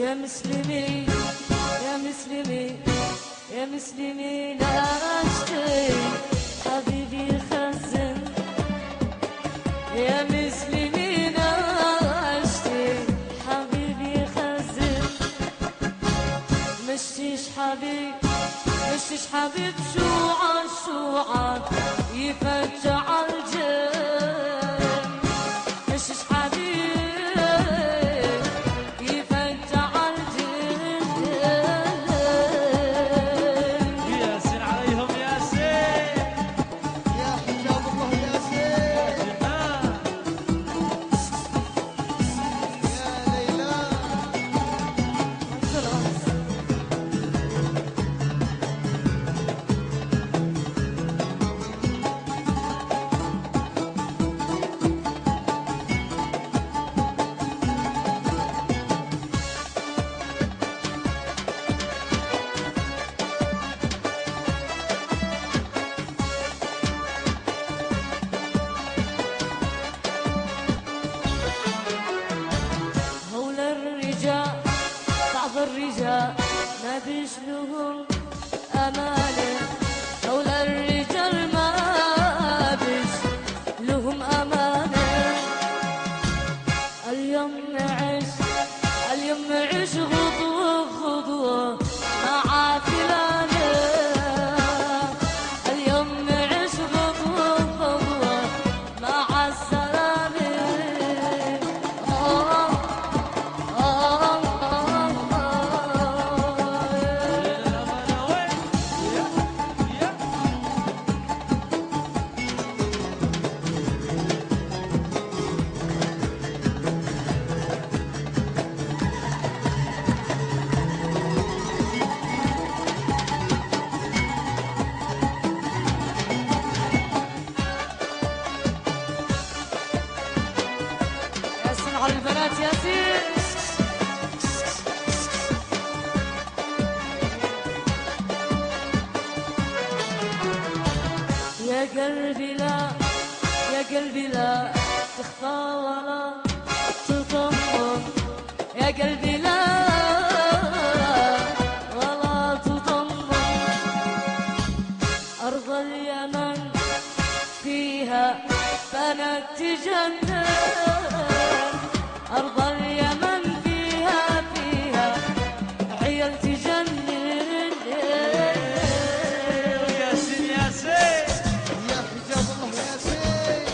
يا مسلمين يا مسلمين يا مسلمين اشتي حبيبي خزن يا مسلمين اشتي حبيبي خزن مشيش حبيب مشيش حبيب شوعان يفجع الجن مشيش حبيب يفجع الجن ياسين عليهم ياسين يا حجاب الله ياسين يا ليلى هول الرجال بعض الرجال ما بيش لهم أمانة هول الرجال ما بيش لهم أمانة اليوم نعيش غضوة مع فلانة اليوم نعيش غضوة مع السلامة ياسين على البنات ياسين يا قلبي لا يا قلبي لا تخفى ولا تطمن يا قلبي لا ولا تطمن أرض اليمن فيها بنات تجنن أرض اليمن فيها عيال تجنن ياسين ياسين يا حجاب الله ياسين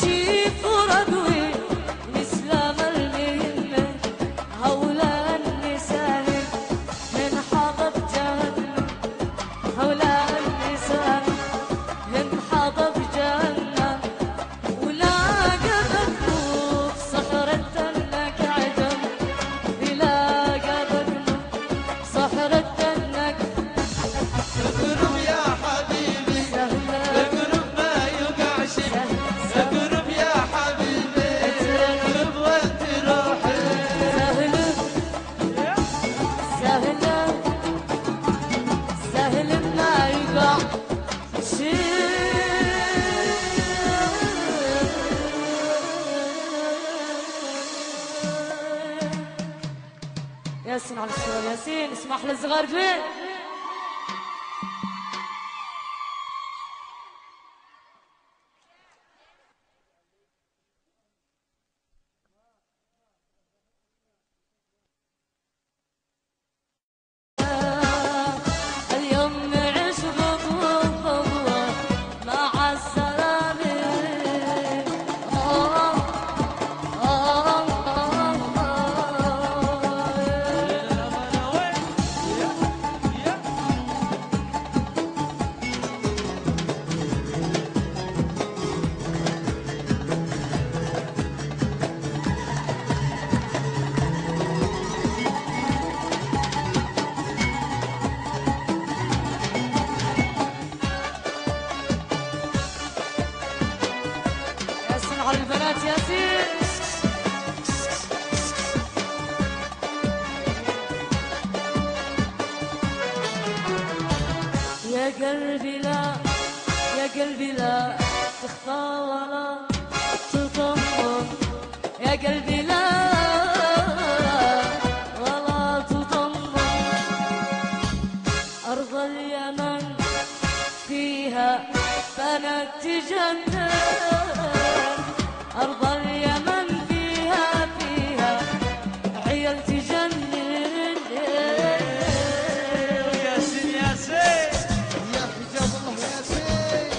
شيف ورقوي الإسلام المهمة هؤلاء النساء من حطب جهنم هؤلاء النساء من حطب جهنم ولا قبلوا صخرة لك عدم بلا قبلوا صخرة لك اقرب يا حبيبي سهلة اقرب ما يوقع شيء اقرب يا حبيبي اقرب وانت روحي سهلة سهلة سهل ما يقع ياسين على الصورة ياسين اسمح للصغار فين اليوم نعيش خطوة مع السلامة الأمانة وين؟ يا ياسين على البنات ياسين يا قلبي لا يا قلبي لا تخفى ولا تطمن يا قلبي لا ولا تطمن أرض اليمن فيها بنات تجنن أرض اليمن فيها عيال تجنن ياسين ياسين يا حجاب الله ياسين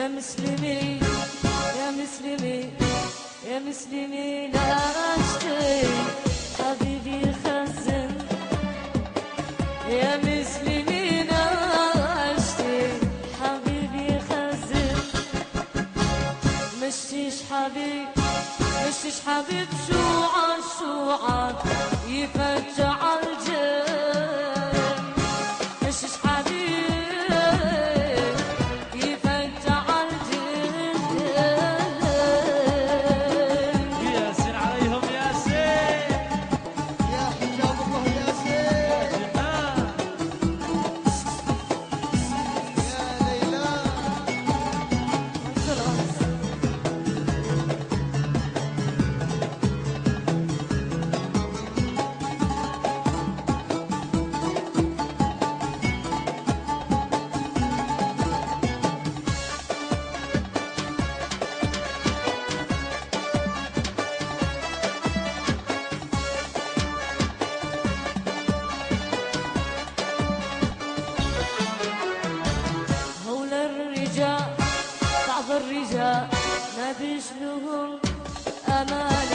يا مسلمين يا مسلمين يا مسلمين اشتي حبيبي خزن يا مسلمين اشتي حبيبي خزن مشيش حبيب مشيش حبيب شوعان شوعان يفجع الجن مشيش حبيب يفجع الجن ياسين عليهم ياسين يا حجاب الله ياسين يا ليلى خلاص هول الرجال بعض الرجال ما بيشلهم أمانة